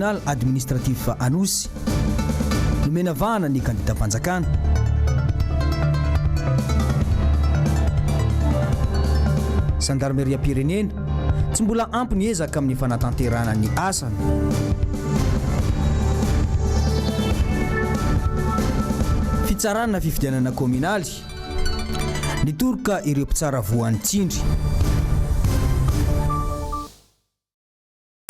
tribunal administratif anosy nomenavahana ny kandida mpanjakana. Gendarmeria pirenena tsy mbola ampy ny ezaka amin'ny fanatanterana ny asany. Fitsarana fifidianana kominaly nitoroka ireo mpitsara voan'ny tsindry.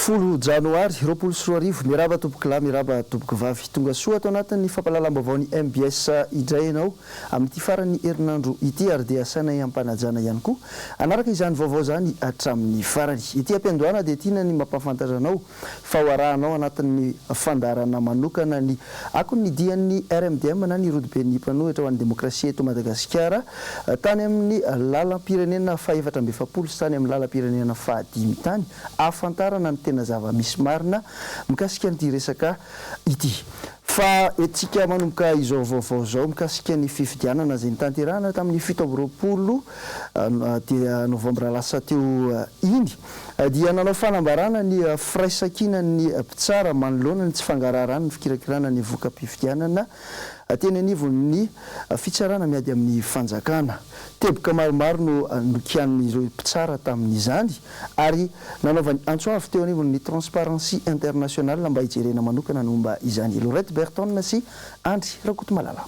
Folo Janoary, roapolo sy roa arivo, miraba tompoko lahy, miraba tompoko vavy. Tonga soa atao anatin'ny fampahalalam-baovao MBS indray ianao amin'ity farany herinandro ity ary dia saina hampanajana ihany koa. Anaraka izany vaovao zany hatramin'ny farany. Ity ampiandohana dia tiana ny mampafantatra anao fa hoarahanao anatin'ny fandarana manokana ny akon'ny dian'ny RMDM na ny rodoben'ny mpanohitra ho an'ny demokrasia eto Madagasikara tany amin'ny lalam-pirenena faha-720 sy tany amin'ny lalam-pirenena faha-5 tany ahafantarana ny tena zava-misy marina mikasika an'ity resaka ity. Fa etsika manomboka izao vaovao zao mikasika ny fifidianana izay nitanterahana tamin'ny 7 novambra lasa teo iny dia nanao fanambarana ny firaisakinan'ny mpitsara manoloana ny tsy fangaraharaha ny fikirakirana ny voka-pifidianana teny anivon'ny fitsarana miady amin'ny fanjakana. Teboka maromaro no nokian'ireo mpitsara tamin'izany ary nanaovany antsoavy teo anivon'ny Transparency International mba hijerena manokana no mba izany. Lorette Berton sy Andry Rakotomalala.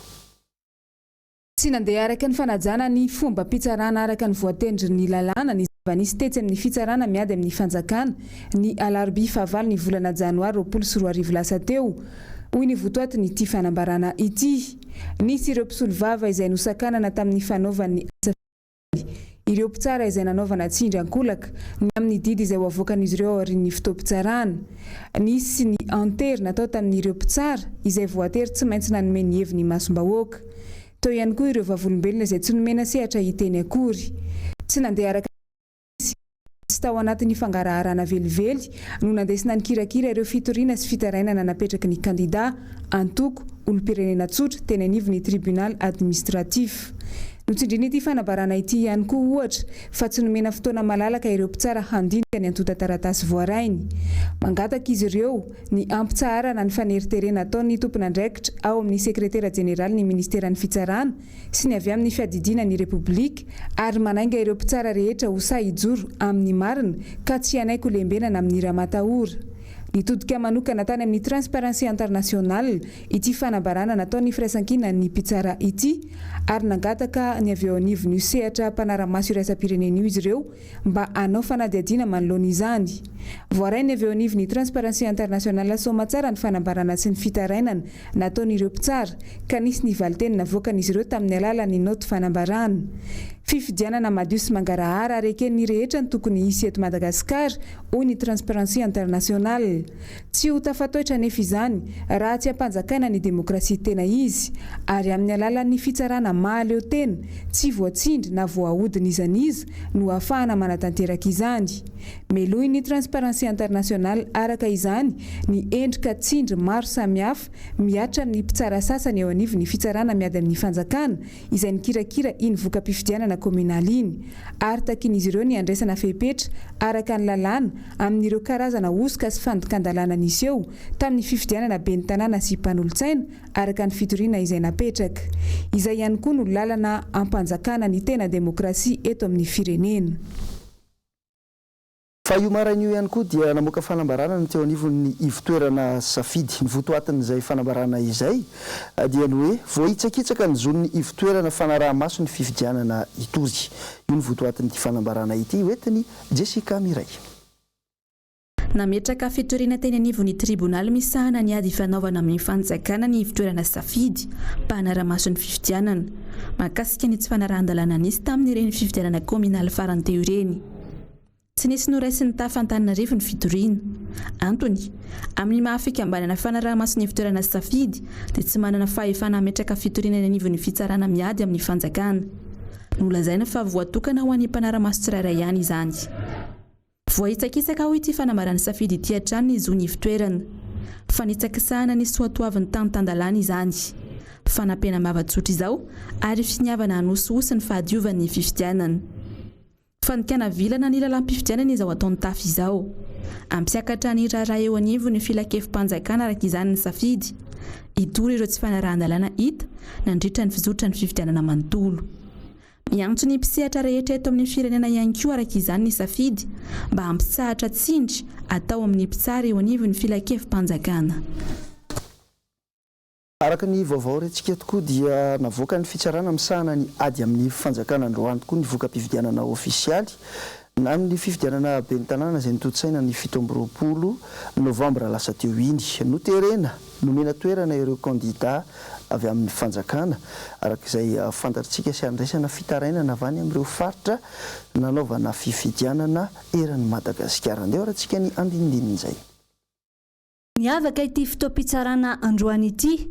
Tsy nandeha araka ny fanajana ny fomba mpitsarana araka ny voatendry ny lalàna ny zava-nisy tetsy amin'ny fitsarana miady amin'ny fanjakana ny alarobia fahavalo ny volana janoary roapolo sy roa arivo lasa teo. Hoy ny votoaty ny ity fanambarana ity. Nisy ireo mpisolo vava izay nosakanana tamin'ny fanaovan'ny asa ireo mpitsara izay nanaovana tsindry ankolaka ny amin'ny didy izay ho avoakan'izy ireo aorian'ny fotoam-pitsarana. Nisy ny antery natao tamin'ireo mpitsara izay voatery tsy maintsy nanome ny heviny masom-bahoaka. Teo ihany koa ireo vavolombelona izay tsy nomena sehatra hiteny akory. Tsy nandeha araka tsy tao anatin'ny fangaraharana velively no nandesina ny kirakira ireo fitoriana sy fitarainana napetraky ny kandida antoko olom-pirenena tsotra teny anivon'ny tribunal administratif. Notsindriny ity fanambarana ity ihany koa ohatra fa tsy nomena fotoana malalaka ireo mpitsara handinika ny antota taratasy voarainy. Mangataka izy ireo ny ampitsarana ny faneriterena ataon'ny tompon'andraikitra ao amin'ny sekretera jeneraly ny ministeran'ny fitsarana sy ny avy amin'ny fiadidina ny republika ary manainga ireo mpitsara rehetra ho sahijoro amin'ny marina ka tsy hanaiko lembenana amin'ny raha-mataora. Nitodika manokana tany amin'ny Transparency International ity fanambarana nataon'ny firaisan-kina ny mpitsara ity ary nangataka ny avy eo anivon'io sehatra mpanara-maso iraisam-pirenena izy ireo mba hanao fanadihadiana manoloana izany. Voarainy avy eo anivon'ny Transparency International soma tsara ny fanambarana sy ny fitarainana nataon'ireo mpitsara ka nisy ny valiteny navoakan'izy ireo tamin'ny alalan'ny noty fanambarana. Fifidianana madio sy mangarahara areken'ny rehetra ny tokony hisy eto Madagasikara hoy ny Transparency International. Tsy ho tafatoetra nefa izany raha tsy hampanjakaina ny demokrasia tena izy ary amin'ny alalan'ny fitsarana mahaleo tena tsy voatsindry na voahodina izaniza no ahafahana manatanteraka izany. Meloy ny Transparency International araka izany ny endrika tsindry maro samihafa miatra ny mpitsara sasany eo anivon'ny fitsarana miady amin'ny fanjakana izay nikirakira iny voka-pifidianana kominaly iny ary takin'izy ireo ny andraisana fepetra araka ny lalàna amin'ireo karazana osika sy fandokandalana nisy eo tamin'ny fifidianana ben'ny tanàna sy mpanolontsaina araka ny fitoriana izay napetraka. Izay ihany koa no lalana ampanjakana ny tena demokrasia eto amin'ny firenena. Fa io marain'io ihany koa dia namoaka fanambarana ny teo anivon'ny ivotoerana safidy. Ny votoatin'izay fanambarana izay dia ny hoe voahitsakitsaka ny zon'ny ivotoerana fanaraha-maso ny fifidianana itozy. Io ny votoatin'ity fanambarana ity hoentiny Jessica Miray. Nametraka fitoriana teny anivon'ny tribunal misahana ny ady fanaovana amin'ny fanjakana ny ivotoerana safidy mpanara-maso ny fifidianana mahakasika ny tsy fanarahan-dalàna nisy tamin'ireny fifidianana kominaly farany teo ireny. Tsy nisy noraisiny tafantananarivo ny fitoriana. Antony, amin'ny mahafikambanana fanaraha-maso ny ivotoerana safidy dia tsy manana fahefana hametraka fitoriana ny anivon'ny fitsarana miady amin'ny fanjakana. Nolazaina fa voatokana ho an'ny mpanara-maso tsirairay ihany izany. Voahitsakisaka ho ity fanambarana safidy ity hatrany ny zon'ny ivotoerana. Fanitsakisahana ny soatoavin'ny tany-tandalàna izany. Fanampena mavatsotra izao ary finiavana hanososy ny fahadiovan'ny fifidianana. fanikana vilana ny lalam-pifidianana izao ataony tafy izao. Ampiakatra ny raharaha eo anivo ny filakevim-panjakana araka izany ny safidy. Hitory ireo tsy fanarahan-dalàna hita nandritra ny fizotra ny fifidianana manontolo. Miantso ny mpisehatra rehetra eto amin'ny firenena ihany koa araka izany ny safidy mba hampisahatra tsindry atao amin'ny mpitsara eo anivo ny filakevim-panjakana. Araka ny vaovao retsika tokoa dia navoaka ny fitsarana misahana ny ady amin'ny fanjakana androany tokoa ny voka-pifidianana ofisialy na amin'ny fifidianana ben'ny tanàna izay nitotsaina ny 17 novambra lasa teo iny. Noterena nomena toerana ireo kandida avy amin'ny fanjakana arak'izay fantatritsika sy andraisana fitarainana avy any amin'ireo faritra nanaovana fifidianana eran'ny Madagasikara. Andeha ratsika ny andinindininy izay. Niavaka ity fotoam-pitsarana androany ity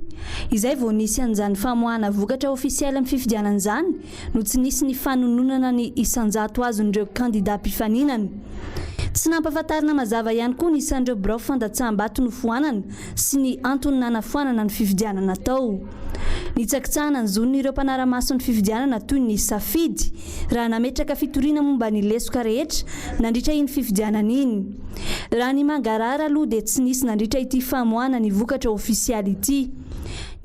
izay vao nisy an'izany famoahana vokatra ofisialy amin'ny fifidianana izany no tsy nisy ny fanononana ny isanjato azon'ireo kandida mpifaninana. Tsy nampahafantarina mazava ihany koa ny isan'ireo birao fandatsaham-bato nofoanana sy ny antony nanafoanana ny fifidianana tao. Nitsakitsahana ny zon'ny ireo mpanara-maso ny fifidianana toy ny safidy raha nametraka fitoriana momba ny lesoka rehetra nandritra iny fifidianana iny. Raha ny mangarara aloha dia tsy nisy nandritra ity famoahana ny vokatra ofisialy ity.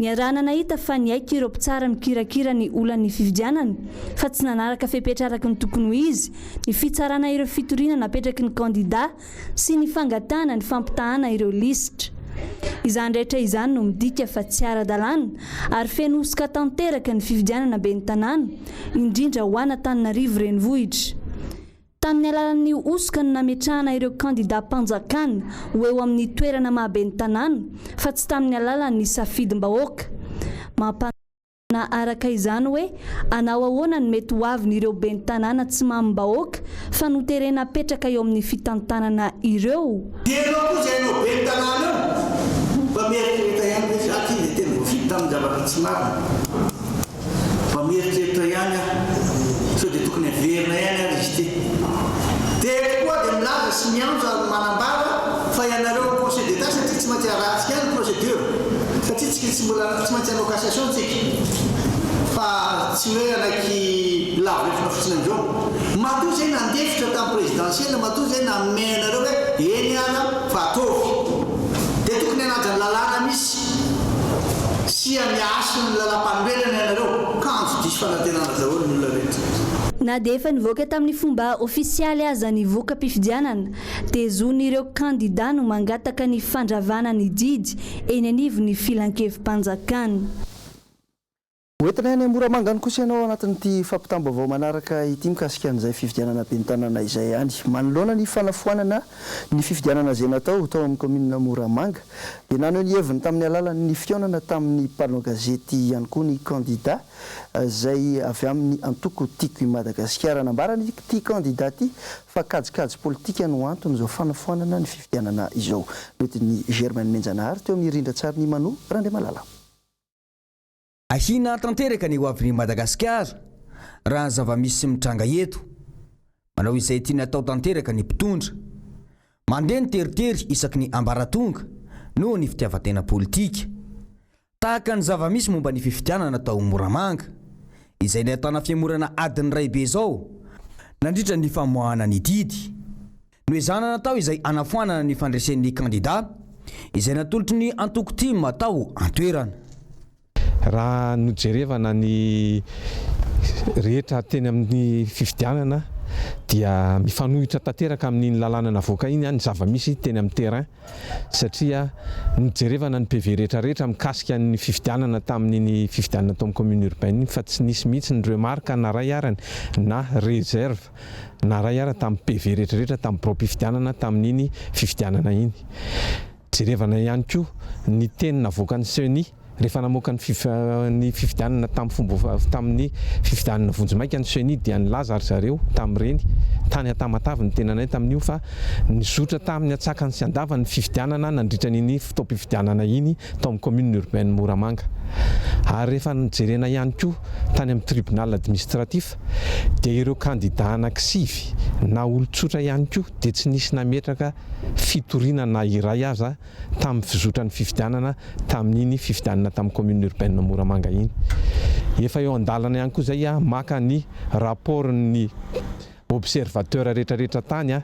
Ny arahana nahita fa niaiky ireo mpitsara mikirakira ny olan'ny fifidianana fa tsy nanaraka fepetra araka ny tokony ho izy ny fitsarana ireo fitoriana napetraky ny kandida sy ny fangatana ny fampitahana ireo lisitra. Izany rehetra izany no midika fa tsy ara-dalàna ary feno osika tanteraka ny fifidianana ben'ny tanàna indrindra ho Antananarivo renivohitra. Tamin'ny alalan'ny osika no nametrahana ireo kandida mpanjakana ho eo amin'ny toerana mahaben'ny tanàna fa tsy tamin'ny alalan'ny safidim-bahoaka. Mampana araka izany hoe anao ahoana ny mety ho avin'ireo ben'ny tanàna tsy mamim-bahoaka fa noterena petraka eo amin'ny fitantanana ireo. Ianao koa izay anao ben'ny tanàna eo mba mieritreritra ihany hoe aty dia tena voafidy tamin'ny zavatra tsy marina. Mba mieritreritra ihany sao dia tokony averina ihany ary izy ty. Dia koa dia milaza sy mianjo ary manambara fa ianareo conseil d'état satria tsy maintsy arahantsika ihany procédure satria tsika tsy maintsy hanao cassation tsika fa tsy hoe anaky lavorefina fotsiny amin'izao. Matoa izay nandefitra tamin'ny présidentielle matoa izay namena anareo hoe eny ana fa ataovy. Dia tokony hanaja ny lalàna misy sy miasa ny lalam-panorenana ianareo kanjo diso fanantenana daholo ny olona rehetra. Na dia efa nivoaka tamin'ny fomba ofisialy aza ny voka-pifidianana dia zon'ireo kandida no mangataka ny fandravana ny didy eny anivon'ny filan-kevim-panjakana. Hoentina any Moramanga kosa ianao anatin'ity fampitam-baovao manaraka ity mikasika an'izay fifidianana ben'ny tanàna izay ihany. Manoloana ny fanafoanana ny fifidianana izay natao tao amin'ny commune Moramanga dia nano ny heviny tamin'ny alalan'ny fionana tamin'ny mpanao gazety ihany koa ny kandida izay avy amin'ny antoko tiako i Madagasikara. Nambarany ity kandida ity fa kajikajy politika no antony izao fanafoanana ny fifidianana izao. Notin'ny Germaine Menjanahary teo amin'ny rindra-tsary ny Mano Randemalala. Ahina tanteraka ny ho avin'i Madagasikara raha zava-misy mitranga eto. Manao izay tiana atao tanteraka ny mpitondra. Mandeha ny teritery isaky ny ambaratonga noho ny fitiavan-tena politika. Tahaka ny zava-misy momba ny fifidianana tao Moramanga izay natana fiamorana adiny ray be zao nandritra ny famoahana ny didy. No izana natao izay anafoanana ny fandresen'ny kandida izay natolotry ny antoko tim atao antoerana. Raha nojerevana ny rehetra teny amin'ny fifidianana dia mifanohitra tanteraka amin'ny lalàna navoaka iny ny zava-misy teny amin'ny terrain satria nijerevana ny PV rehetrarehetra mikasika ny fifidianana tamin'ny fifidianana tao amin'ny commune urbaine fa tsy nisy mihitsy ny remarque na ray arany na réserve na ray ara tamin'ny PV rehetrarehetra tamin'ny pro-pifidianana tamin'iny fifidianana iny. Jerevana ihany koa ny teny navoaka ny CENI rehefa namoaka ny fifidianana tamin'ny fifidianana Vonjimaika ny CENI dia nilaza ary zareo tamin'ireny tany Atamatavy ny tenanay tamin'io fa nizotra tamin'ny atsakany sy andava ny fifidianana nandritra n'iny fotoam-pifidianana iny tao amin'ny commune urbaine Moramanga. Ary rehefa nijerena ihany koa tany amin'ny tribunal administratif dia ireo kandida anankisivy na olon-tsotra ihany koa dia tsy nisy nametraka fitoriana na iray aza tamin'ny fizotran'ny fifidianana tamin'iny fifidianana tamin'ny commune urbaine Moramanga iny. Efa eo an-dalana ihany koa zay maka ny rapport ny observateur rehetrarehetra tany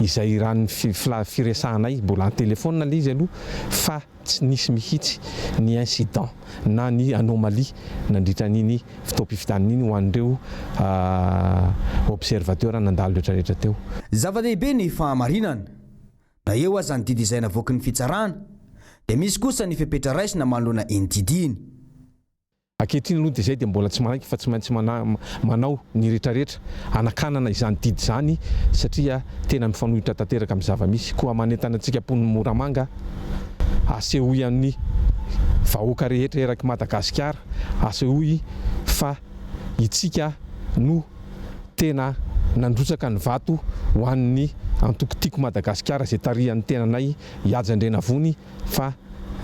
izay raha ny firesahanay mbola ny telefona ilay izy aloha fa tsy nisy mihitsy ny incident na ny anomalie nandritra n'iny fotoam-pifidianana iny ho an'ireo observateur nandalo rehetrarehetra teo. Zava-dehibe ny fahamarinana na eo aza ny didy izay navoaky ny fitsarana dia misy kosa ny fepetra raisina manoloana iny didiny. Ankehitriny aloha dia izay dia mbola tsy manaiky fa tsy maintsy manao ny rehetrarehetra anakanana izany didy izany satria tena mifanohitra tanteraka amin'ny zava-misy. Koa manentana antsika pon'ny Moramanga asehoy amin'ny vahoaka rehetra eraky Madagasikara, asehoy fa itsika no tena nandrotsaka ny vato ho an'ny antokotiko Madagasikara izay tarihan'ny tenanay Janoary fa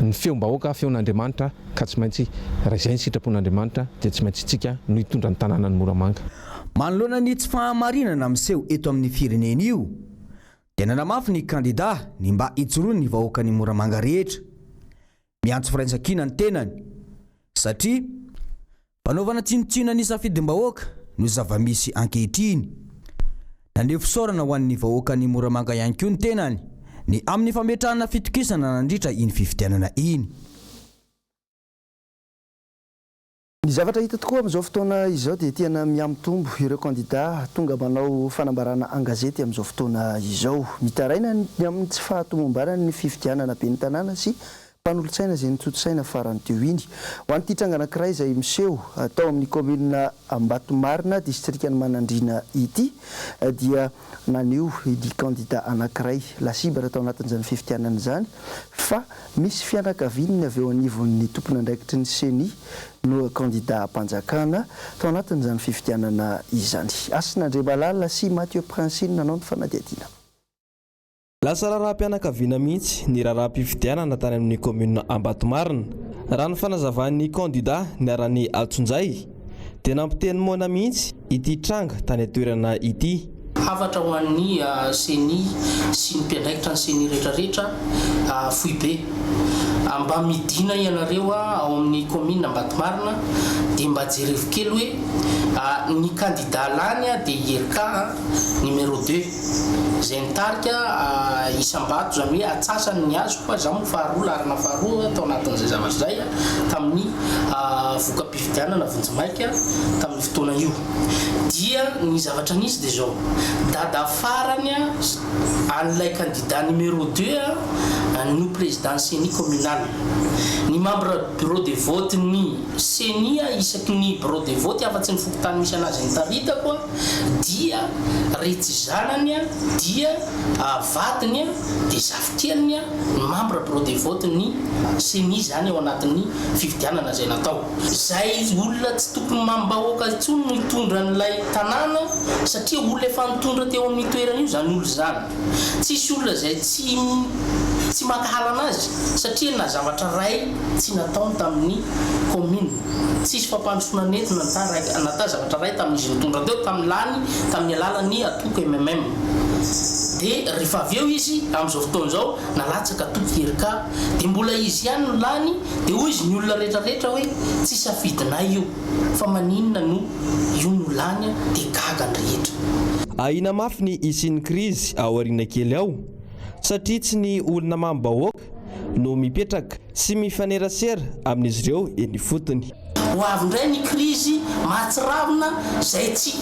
ny feom-bahoaka feon'Andriamanitra ka tsy maintsy raha izay ny sitrapon'Andriamanitra dia tsy maintsy itsika no hitondra ny tanàna ny Moramanga. Manoloana ny tsy fahamarinana miseho eto amin'ny firenena io dia nanamafy ny kandida ny mba hijoroany ny vahoaka ny Moramanga rehetra miantso firaisan-kina ny tenany satria fanaovana tsinontsina ny safidim-bahoaka no zava-misy ankehitriny. Nandeha fisaorana ho an'ny vahoaka ny Moramanga ihany koa ny tenany ny amin'ny fametrahana fitokisana nandritra iny fifidianana iny. Ny zavatra hita tokoa amin'izao fotoana izao dia tena miamitombo ireo kandida tonga manao fanambarana an-gazety amin'izao fotoana izao. Mitaraina ny amin'ny tsy fahatomombarana ny fifidianana be ny tanàna sy mpanolotsaina izay nitsotsosaina farany teo iny. Ho an'ity tranga anankiray izay miseho atao amin'ny commune Ambatomarina district ny Manandrina ity dia naneho ny kandida anankiray lasibra tao anatin'izany fifidianana izany fa misy fianakaviany avy eo anivon'ny tompon'andraikitry ny seni no kandida mpanjakana tao anatin'izany fifidianana izany. Asin'Andre Balala sy Mathieu Prancine nanao ny fanadihadiana. Lasa raharaham-pianakaviana mihitsy ny raharaham-pifidianana tany amin'ny commune Ambatomarina. Raha ny fanazavan'ny kandida niarany Altsonjay dia nampiteny moana mihitsy ity tranga tany atoerana ity. Havatra ho an'ny seni sy ny mpiandraikitra ny seni rehetrarehetra fohy be. Mba midina ianareo ao amin'ny commune Ambatomarina dia mba jerevo kely hoe ny kandida lany dia IRK numéro 2 izay nitarika Isam-Bato zany hoe atsasany ny azo fa zaho faharoa larina faharoa tao anatin'izay zavatra zay tamin'ny voka-pifidianana Vonjimaika tamin'ny fotoana io. Dia ny zavatra nisy dia zao dada farany an'ilay kandida numéro 2 no président seni communal. Ny membre bureau de vote ny seni isaky ny bureau de vote afa-tsy ny fokotany misy anazy ny taritako dia retsy zanany dia vadiny dia zafikeliny ny membre bureau de vote ny seni zany ao anatin'ny fifidianana izay natao. Zay olona tsy tokony mambahoaka intsony no hitondra n'ilay tanàna satria olona efa nitondra teo amin'ny toerana io zany olo zany. Tsisy olona zay tsy makahala anazy satria na zavatra ray tsy nataony tamin'ny commune. Tsisy fampandrosoana nentina nata zavatra ray tamin'izy nitondra teo tamin'ny lany tamin'ny alalan'ny atoko MMM. Dia rehefa avy eo izy amin'izao fotoana izao nalatsaka atoko IRK dia mbola izy ihany no lany dia hoy izy ny olona rehetrarehetra hoe tsy safidinay io fa maninona no io no lany dia gaga ny rehetra. Ahina mafy ny isin'ny krizy ao aoriana kely ao satria tsy ny olona mambahoaka no mipetraka sy mifanerasera amin'izy ireo eny fotony. Ho avy indray ny krizy mahatsiravina izay tsy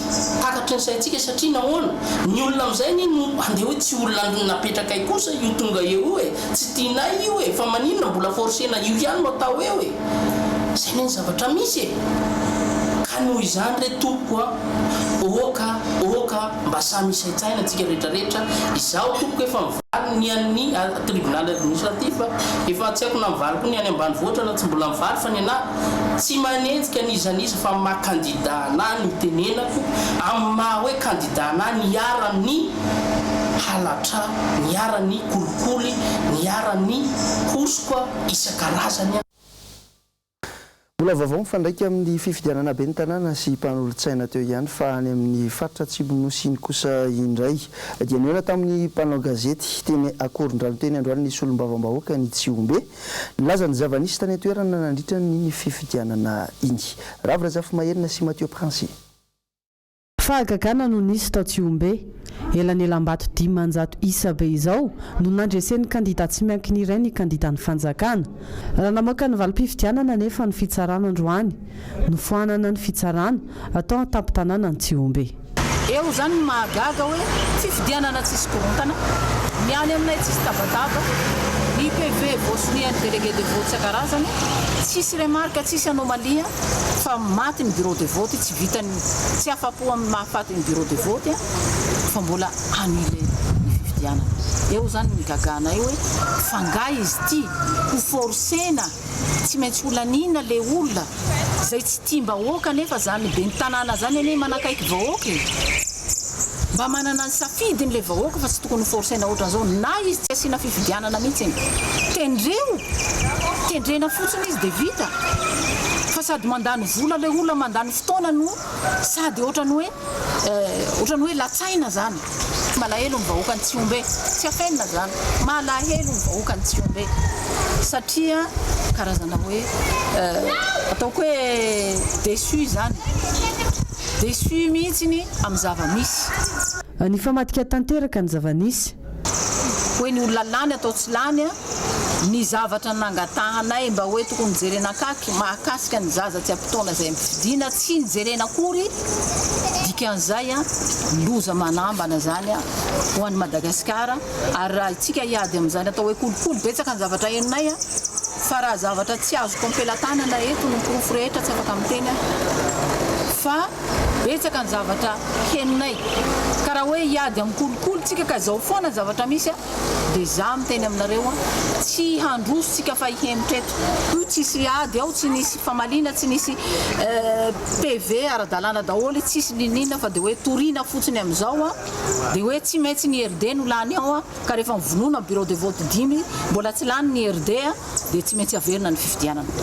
takatry ny saintsika satria nahoana ny olona amin'izay no andeha hoe tsy olona napetraka kosa io tonga eo tsy tianay io fa maninona mbola forsena io ihany no atao eo zay ny zavatra misy ka noho izany re tompo oka mba samy isaitsaina antsika rehetrarehetra izaho tompo efa mivaly ny an'ny tribunal administratif efa tsy haiko na mivaly koa ny any ambanivohitra na tsy mbola mivaly fa ny anahy tsy manenjika nizan'izy fa maha kandida anahy ny tenenako amin'ny maha hoe kandida anahy niara-ny halatra niara-ny kolikoly niara-ny hosoka isan-karazany. Mbola vaovao mifandraika amin'ny fifidianana be ny tanàna sy mpanolotsaina teo ihany fa any amin'ny faritra Atsimo nosiny kosa indray dia niona tamin'ny mpanao gazety teny Akorondrano teny androany nisy olom-bavam-bahoaka ny Tsiombe nilaza ny zava-nisy tany atoerana nandritra ny fifidianana iny. Ravira Zafy Maherina sy Mathieu Prancine. fahagagana no nisy tao Tsiombe elany elam-bato 10 isabe izao no nandresen'ny kandida tsy miankin'iray ny kandida ny fanjakana raha namoaka ny valim-pifidianana nefa ny fitsarana androany no foanana ny fitsarana atao an-tampitanana ny Tsiombe. Eo zany mahagaga hoe fifidianana tsisy korontana miany aminay tsisy tabataba ny PV voasonian'ny délégué de vote isan-karazany tsisy remarque tsisy anomalia fa maty ny bureau de vote tsy vitany tsy afapo amin'ny mahafaty ny bureau de vote fa mbola annulé ny fifidianana. Eo zany migaganay hoe fangay izy ty ho forcena tsy maintsy olanina le olona zay tsy timbahoaka nefa zany be ny tanàna zany ane manakaiky vahoaka mba manana ny safidiny le vahoaka fa tsy tokony forcena ohatran'izao na izy tsy asiana fifidianana mihitsy tendrena fotsiny izy de vita fa sady mandany vola le olona mandany fotoana no sady ohatrany hoe latsaina zany. Malahelo ny vahoaka ny Tsiombe tsy afenina zany malahelo ny vahoaka ny Tsiombe satria karazana hoe ataoko hoe déçu zany déçu mihitsy amin'ny zava-misy. Ny famadika tanteraka ny zava-nisy hoe ny olona lany atao tsy lany ny zavatra nangatahanay mba hoe tokony jerena akaky mahakasika ny zaza tsy ampitaona zay mifidina tsy nijerena akory dikan'izay loza manambana zany ho an'ny Madagasikara ary raha itsika hiady amin'izany atao hoe kolokolo betsaka ny zavatra henonay fa raha zavatra tsy azoko ampelantanana eto no pirofo rehetra tsy afaka miteny fa betsaka ny zavatra henonay ka raha hoe hiady amin'ny kolokolo tsika ka zao foana zavatra misy dia za miteny aminareo tsy handrosotsika fa ihemitra eto io tsisy ady ao tsy nisy famalina tsy nisy PV ara-dalàna daholo tsisy ninina fa dia hoe torina fotsiny amin'izao dia hoe tsy maintsy ny RD no lany ao ka rehefa mivonona bureau de vote 10 mbola tsy lany ny RD dia tsy maintsy averina ny fifidianana.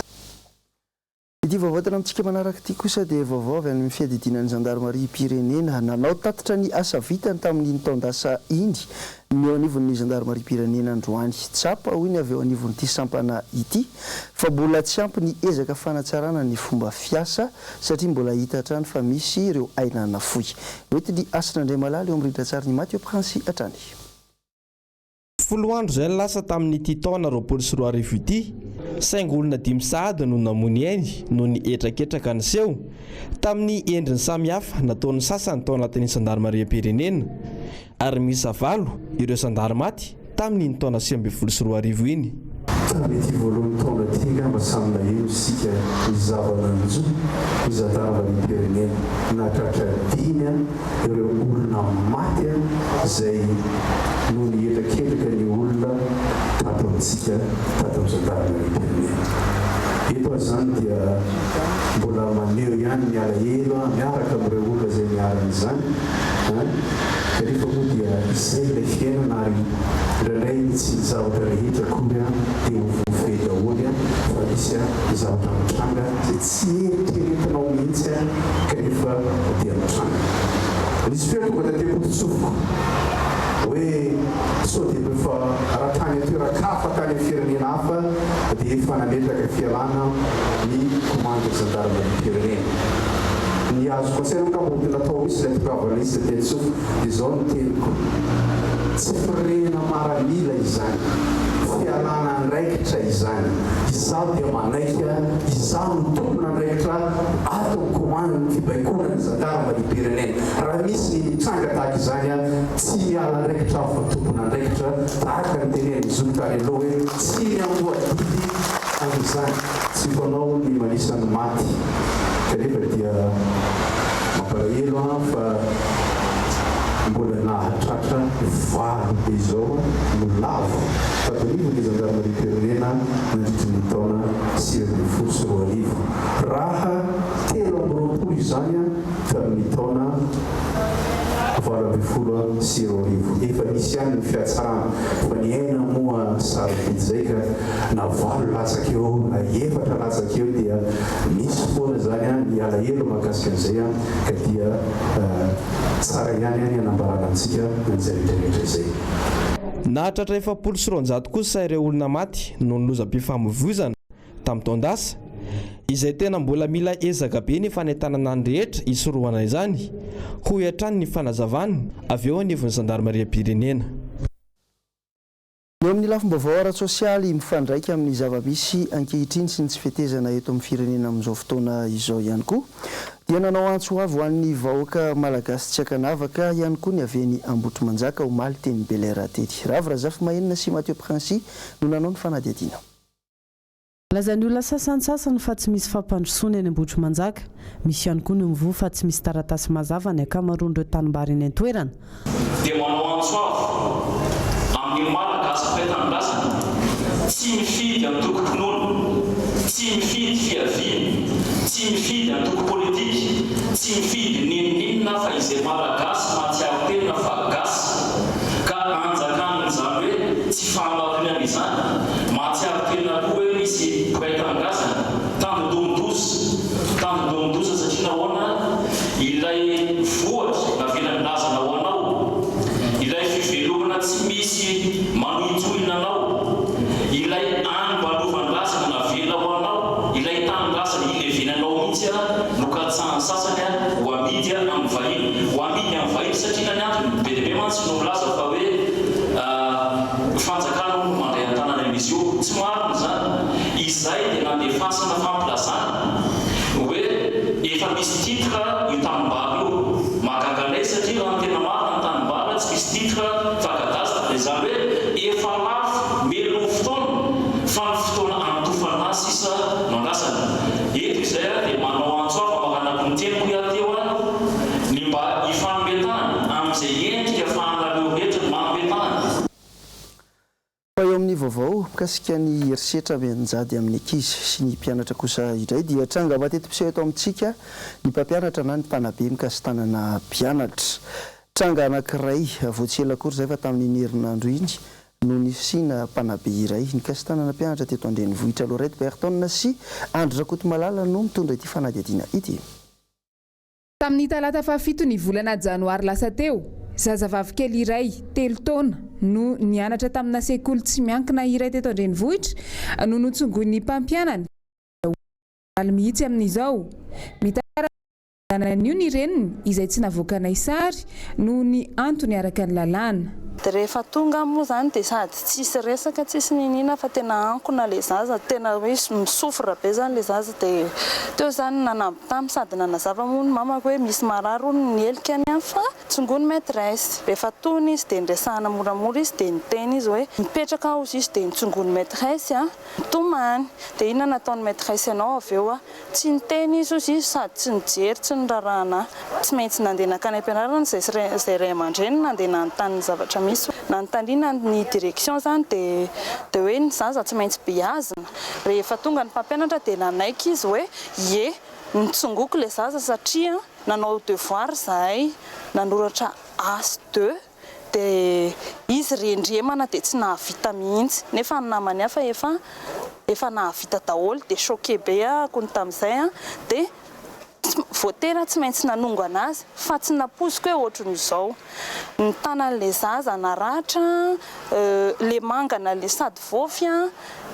Ity vaovao tena amintsika manaraka ity kosa dia vaovao avy amin'ny fiadidinan'ny gendarmerie pirenena nanao tatitra ny asa vitany tamin'ny taondasa indy ny eo anivon'ny gendarmerie pirenena androany tsapa hoy ny avy eo anivon'ity sampana ity fa mbola tsy ampy ny ezaka fanatsarana ny fomba fiasa satria mbola hita hatrany fa misy ireo ainana foy oety ny asin'andray malala eo amin'ny ridratsara ny Mathieu Prince hatrany. Folo andro zay lasa tamin'ity taona 24 ity saingy olona 5 sahady no namony ainy no ny etraketraka ny seho tamin'ny endriny samihafa nataon'ny sasany tao anatin'ny gendarmerie pirenena ary misy 9 ireo gendarmaty tamin'ny taona 2024 iny. Tamin'ity voalohany taona ity ngamba samina eo isika izavananjo izataravan'ny pirenena natratra 10 ireo olona maty zay no ny etraketraka ny olona tato amintsika tato amin'ny gendarmerie pirenena. Eto zany dia mbola maneho ihany miala elo miaraka amin'ireo olona zay miaran'izany kanefa moa dia izay ilay fiainana ary indraindray tsy zavatra rehetra kory dia mivofey daholy fa misy zavatra mitranga zay tsy eritreretinao mihitsy kanefa dia mitranga. Nisy feo tonga tatepototsofoko hoe sao dia rehefa raha tany toerakafa tany amin'ny firenena hafa dia efa nametraka fialana ny commande gendarmerie pirenena. Ny azo konsaina mkambo natao misy zay tokavanisa teny sofo dia izao no teniko tsy firena maramila izany fialana andraikitra izany izaho dia manaika izaho no tompona andraikitra ato commande ny fibaikona ny gendarmerie pirenena raha misy ny mitranga tahaka izany tsy miala andraikitra aho fa tompona andraikitra tahaka ny teneny zolokany aloha hoe tsy miamboadidy amin'izany tsy fanao ny manisany maty kanefa dia mampalahelo fa mbola nahatratra valo be izao no lavo tatonivony gendarmerie pirenena nandritry ny taona 2024 raha 3 izany tamin'ny taona 2020 efa nisy ihany ny fiatsarana fa ny aina moa sary vidy zay ka na 8 latsaka eo na 4 latsaka eo dia misy foana zany ny alahelo mahakasika an'izay ka dia tsara ihany anambarana antsika an'izay rehetrarehetra izay. Nahatratra 700 kosa ireo olona maty no ny lozam-pifamoivoizana tamin'ny taondasa izay tena mbola mila ezaka be ny fanentanana ny rehetra isorohana izany ho hiatrany ny fanazavany avy eo anivon'ny zandarmaria-pirenena. Eo amin'ny lafim-baovao ara-tsosialy mifandraika amin'ny zava-misy ankehitriny sy ny tsy fitezana eto amin'ny firenena amin'izao fotoana izao ihany koa dia nanao antso avy ho an'ny vahoaka malagasy tsy akanavaka ihany koa ny aveny Ambotrimanjaka omaly teny Belera tety. Ravrazafy mahenina sy Mathieu Princy no nanao ny fanadihadiana. Lazany olona sasansasany fa tsy misy fampandrosoana eny Ambotrimanjaka. Misy ihany koa ny mivoha fa tsy misy taratasy mazava ny akamaroan'ireo tanimbary eny an-toerana. Dia manao antso avy amin'ny malagasy fitandrasana tsy mifidy antoko-pinoana, tsy mifidy fiaviana, tsy mifidy antoko politika, tsy mifidy ninina fa izay malagasy mahatsiaro tena fa gasy ka anjakan'izany hoe tsy fahalalana izany mahatsiaro tena koa hoe misy fitandrasana tandodomdosa satria nahoana ilay vohatra navelan-drazana ho anao, ilay fivelomana tsy misy manohitolina anao, ilay anybalovan-drazana navela ho anao, ilay tany-drazana ilevenanao mihitsy no katsahan'ny sasany ho amidy amin'ny vahiny, ho amidy amin'ny vahiny satria ny antony be dia be mantsy no milaza fa hoe fanjakana no mandray an-tanana amin'izy io. Tsy marina zany, izay dia nandefasana fampilazana hoe efa misy titre io tanimbary io magaganay satria raha tena marina ny tanimbary tsy misy titre fagadasitra izany hoe efa lafo melo fotoana fa ny fotoana antofana sisa nandasana. Eto izay dia manao antso avy magnanaky ny tempo iateo ny mba hifanometana amin'izay endrika fahanaleo rehetra manometana. Fa eo amin'ny vaovao mikasika ny herisetra mianjady amin'ny ankizy sy ny mpianatra kosa indray dia tranga matetim-piseho eto amintsika ny mpampianatra na ny mpanabe mikasitanana mpianatra. Tranga anankiray voatsela akory izay fa tamin'ny herinandro iny no nisina mpanabe iray nikasitanana mpianatra teto Andrenivohitra. Lorette Berton sy Andro Rakotomalala no mitondra ity fanadihadiana ity. Tamin'ny talata 7 ny volana Janoary lasa teo, zazavavy kely iray 3 taona no nianatra tamina sekoly tsy miankina iray teto Andrenivohitra no notsongoin'ny mpampianany. Mihitsy amin'izao mitanan'io ny reniny izay tsy navoakanay sary no ny antony araka ny lalàna. Rehefa tonga moa zany dia sady tsisy resaka tsisy ninina fa tena ankona le zaza, tena hoe misofra be zany le zaza. Dia teo zany nanamby tamy sady nanazava moa ny mamako hoe misy marary ny helikany any fa tsongony maîtresse. Rehefa tony izy dia ndresahana moramora izy dia niteny izy hoe mipetraka ao izy dia nitsongony maîtresse tomany. Dia ina nataony maîtresse anao avy eo tsy niteny izy sady tsy nijery tsy nirarahana, tsy maintsy nandeha nakany am-pianarana zay ray aman-dreny nandeha nanontany ny zavatra misy nanontaniana ny direction zany dia hoe ny zaza tsy maintsy beazina. Rehefa tonga ny mpampianatra dia nanaiky izy hoe ye nitsongoko le zaza satria nanao devoir zahay nanoratra AS2 dia izy rendremana dia tsy nahavita mihitsy nefa ny namany hafa efa nahavita daholo dia choqué be akony tamin'izay dia voatena tsy maintsy nanongo anazy fa tsy naposiko hoe ohatran'izao. Ny tanan'le zaza naratra, le mangana le sady vofy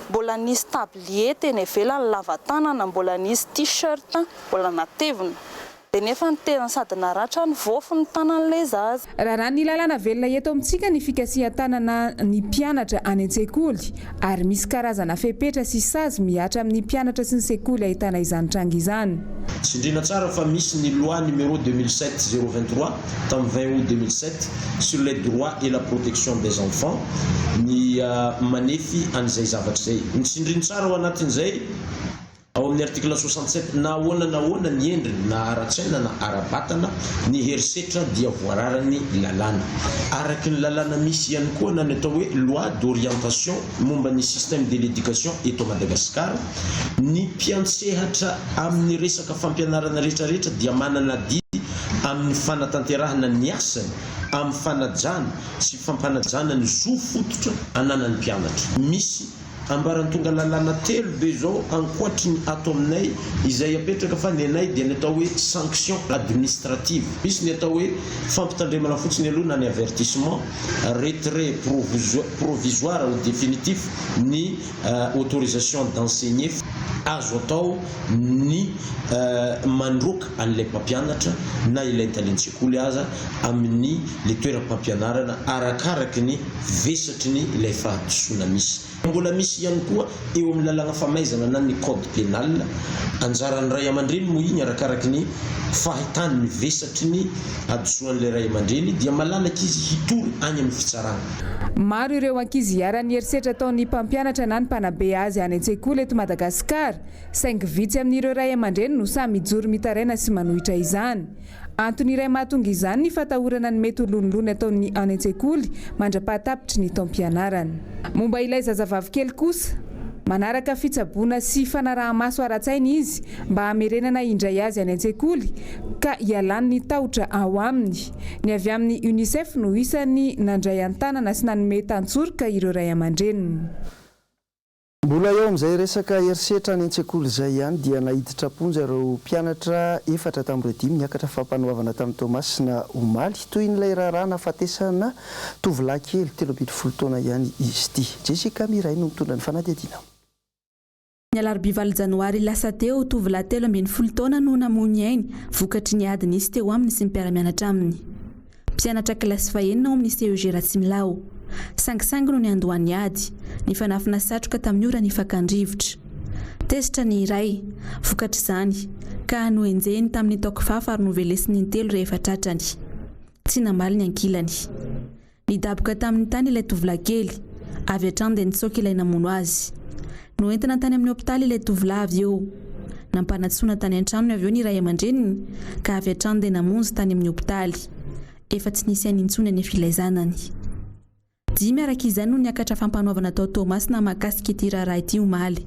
mbola nisy tablier teny ivelany lava tanana, mbola nisy t-shirt mbola natevina. Dia nefa ny tena sady naratra ny vofy ny tanan'le zaza. Raha ny lalàna velona eto amintsika ny fikasihan-tanana ny mpianatra any an-tsekoly ary misy karazana fepetra sy sazy miatra amin'ny mpianatra sy ny sekoly ahitana izany tranga izany. Tsindriana tsara fa misy ny loi numéro 2007-023 tamin'ny 20 août 2007 sur les droits et la protection des enfants ny manefy an'izay zavatra izay. Ny tsindriana tsara ao anatin'izay ao amin'ny article 67 na ahoana ny endriny na ara-tsaina na ara-batana ny herisetra dia voararany lalàna. Araky ny lalàna misy ihany koa na ny atao hoe loi d'orientation momba ny système de l'éducation eto Madagasikara, ny mpiantsehatra amin'ny resaka fampianarana rehetrarehetra dia manana didy amin'ny fanatanterahana ny asany amin'ny fanajana sy fampanajana ny zo fototra ananan'ny mpianatra. Misy ambaran'ny tonga lalàna telo be zao ankoatry ny ato aminay izay apetraka fa ny anay dia ny atao hoe sanction administrative. Misy ny atao hoe fampitandremana fotsiny aloha na ny avertissement, retrait provisoire ou définitif, ny autorisation d'enseigner. azo atao ny mandroaka an'ilay mpampianatra na ilay talentsikoly aza amin'ny le toeram-pampianarana arakaraky ny vesatry ny ilay fahadisoana misy. Mbola misy ihany koa eo amin'ny lalàna famaizana na ny code pénal anjaran'ny ray aman-dreny moa igny arakaraky ny fahitany ny vesatry ny hadisoan'ilay ray aman-dreny dia malalaka izy hitory any amin'ny fitsarana. Maro ireo ankizy hiara-ny herisetra ataon'ny mpampianatra na ny mpanabe azy any an-tsekoly eto Madagasikara, saingy vitsy amin'ireo ray aman-dreny no samy mijoro mitaraina sy manohitra izany. Antony iray mahatonga izany ny fatahorana ny mety olonolony ataon'ny any an-tsekoly mandra-pahatapitry ny taom-pianarana. Momba ilay zazavavy kely kosa, manaraka fitsaboana sy fanaraha-maso ara-tsainy izy mba hamerenana indray azy any an-tsekoly ka hialany ny tahotra ao aminy. Ny avy amin'ny UNICEF no isan'ny nandray an-tanana sy nanome tantsorika ireo ray aman-dreniny. Mbola eo amin'izay resaka herisetra any an-tsekoly izay ihany dia nahiditra ponja ireo mpianatra 4 tamin'ireo 5 niakatra fampanohavana tamin'ny Tomasina Omaly toy n'ilay raharaha nafatesana tovolahy kely 13 taona ihany izy ity. Jessica Miray no mitondra ny fanadihadiana. Ny alarobia 9 janoary lasa teo tovolahy 13 taona no namony ainy vokatry ny ady nisy teo aminy sy ny mpiara-mianatra aminy. Mpianatra kilasy fahenina ao amin'ny CEG Ratsimilao. Sangisangy no ny andohany ady, ny fanafina satroka tamin'ny ora ny fakandrivotra. Tesitra ny iray, vokatry izany, ka noenjeny tamin'ny taoko fafa ary novelesiny ny 3 rehefa tratrany. Tsy namaly ny ankilany. Nidaboka tamin'ny tany ilay tovolahy kely, avy hatrany dia nitsoaka ilay namono azy. Noentina tany amin'ny hopitaly ilay tovolahy avy eo. Nampanatsoana tany an-tranony avy eo ny ray aman-dreniny, ka avy hatrany dia namonjy tany amin'ny hopitaly. Efa tsy nisy anintsony any filaizanany. 10 araka izany no niakatra fampanohavana tao Tomasina mahakasika ity raharaha ity Omaly.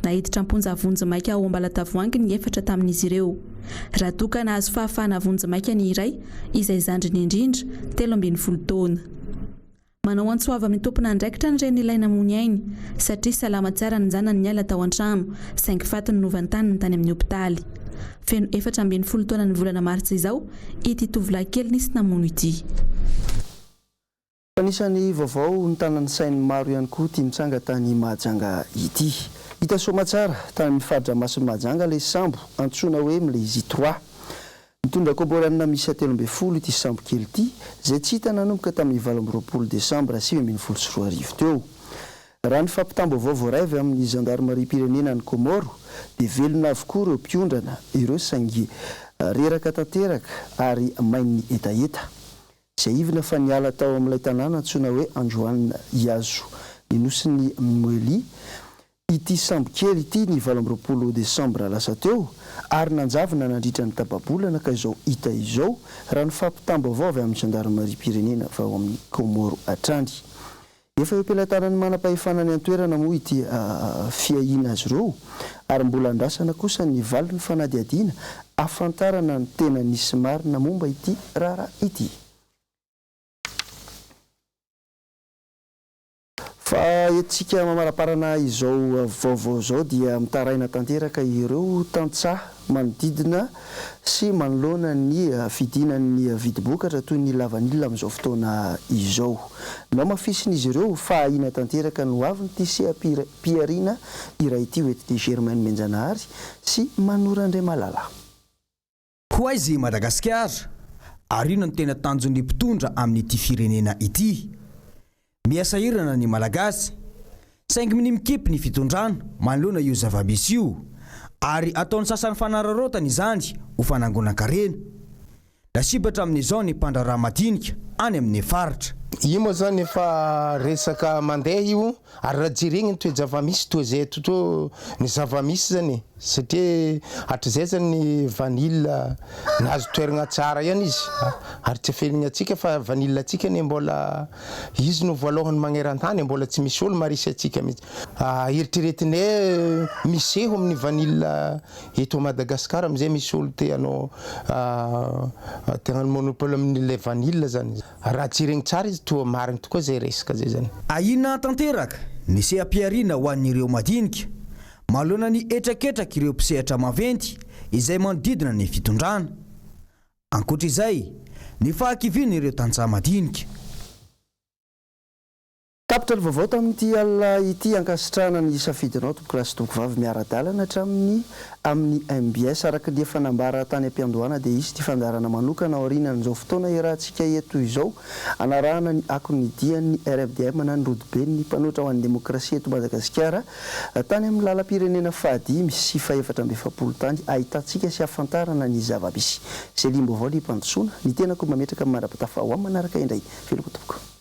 Nahiditra amponja vonjy maika ao ambalatavoangy ny 4 tamin'izy ireo. Raha toka nahazo fahafahana vonjy maika ny iray, izay zandriny indrindra 13 taona. Manao antsoava amin'ny tompona andraikitra ny reny ilay namony ainy, satria salama tsara ny zanany niala tao an-trano, saingy fatiny novantaniny tany amin'ny hopitaly. Feno 14 taona ny volana martsa izao, ity tovolahy kely nisy namono ity. Anisany vaovao ny tanan'ny sainy maro ihany koa tia mitsanga tany Mahajanga ity. Hita soa tsara tany mifadra masony Mahajanga ilay sambo antsoina hoe Mlezy 3. Mitondra komboranina misy 13 ity sambo kely ity, izay tsy hita nanomboka tamin'ny 24 Desambra 2024 teo. Raha ny fampitam-baovao voaraiva amin'ny gendarmerie pirenena ny Komoro, dia velona avokoa ireo mpiondana, ireo saingy reraka tanteraka ary mainy etaeta. Izay ivina fa niala tao amin'ilay tanàna antsoina hoe Androanina Iazo ny nosiny Moely. Ity sambo kely ity ny 24 Desambra lasa teo ary nanjavina nandritra ny tababolana ka izao hita izao raha ny fampitam-baovao avy amin'ny gendarmerie pirenena fa ao amin'ny Komoro atrany. Efa empelantanany manam-pahefana ny antoerana moa ity fiahina azy ireo ary mbola andrasana kosa ny valiny fanadihadiana afantarana ny tena nisy marina momba ity raharaha ity. Fa etsika mamaraparana izao vaovao izao dia mitaraina tanteraka ireo tantsaha manodidina sy manoloana ny fidinan'ny vidibokatra toy ny lavanilina amin'izao fotoana izao. Nao mafisin'izy ireo fa ahina tanteraka no avy ny tisia piarina iray ity hoetide Germaine Menjanahary sy Manora Andray Malala. Ho aizy Madagasikara, arina ny tena tanjon'ny mpitondra amin'ity firenena ity. Miasa irana ny malagasy, saingy ny mikipy ny fitondrana manoloana io zava-misy io ary ataon'ny sasany fanararotana izany ho fanangonan-karena. Nasibatra amin'izao ny mpandraraha madinika any amin'ny faritra. Io moa zany efa resaka mandeha io ary raha jerena ny toe zava-misy toy izay toto ny zava-misy zany satria hatrizay zany ny vanille nahazo toerana tsara ihany izy ary tsy afeligna atsika fa vanille atsika ny mbola izy no voalohany magneran-tany mbola tsy misy olo marisy atsika mihitsy. Eritreretinay miseho amin'ny vanille eto Madagasikara amizay misy olo te hanao tegna monopole amin'ilay vanille zany. Raha jerena tsara izy toa marina tokoa zay resaka zay zany. Ahina tanteraka ny seha-piarina ho an'ireo madinika manoloana ny etraketraka ireo mpisehatra maventy izay manodidina ny fitondrana. Ankoatra izay, ny fahakiviana ireo tantsaha madinika. tapitra ny vaovao tamin'ity alina ity ankasitrahana ny safidinao tompoko lasy tompoko vavy miara-dalana hatramin'ny amin'ny MBS araka ny fanambara tany am-piandohana dia izy ty fandarana manokana aoriana n'izao fotoana irahantsika eto izao anarahana ny akony dian'ny RFDM na ny rodobe ny mpanoatra ho an'ny demokrasia eto Madagasikara tany amin'ny lalam-pirenena fahadimy sy faefatra amby efapolo tany ahitantsika sy afantarana ny zava-misy. Selimbo vaovao ny mpandrosoana ny tenako mametraka amin'ny manara-pitafa ho amin'ny manaraka indray. Veloko tompoko.